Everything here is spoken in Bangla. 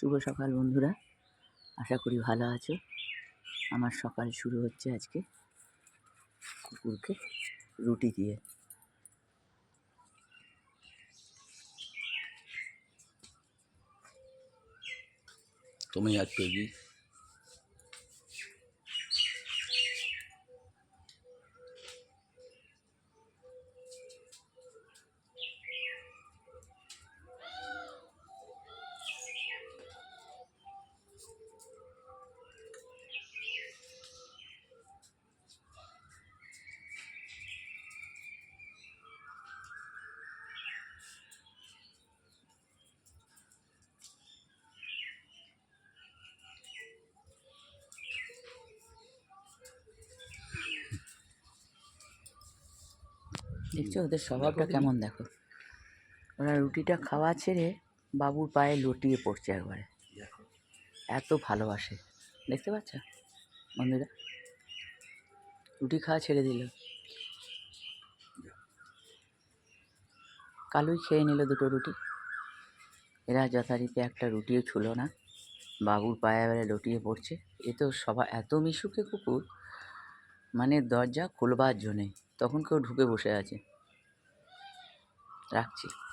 শুভ সকাল বন্ধুরা, আশা করি ভালো আছো। আমার সকাল শুরু হচ্ছে আজকে কুকুরকে রুটি দিয়ে। तुम्हें याद करेगी। দেখছো ওদের স্বভাবটা কেমন, দেখো ওরা রুটিটা খাওয়া ছেড়ে বাবুর পায়ে লটিয়ে পড়ছে একবারে, এত ভালোবাসে। দেখতে পাচ্ছ বন্ধুরা, রুটি খাওয়া ছেড়ে দিল, কালুই খেয়ে নিল দুটো রুটি। এরা যথারীতি একটা রুটিও ছুলো না, বাবুর পায়ে এবারে লটিয়ে পড়ছে। এ তো সবাই এত মিশুকে কুকুর, মানে দরজা খুলবার জন্যে তখন কেউ ঢুকে বসে আছে। রাখছি।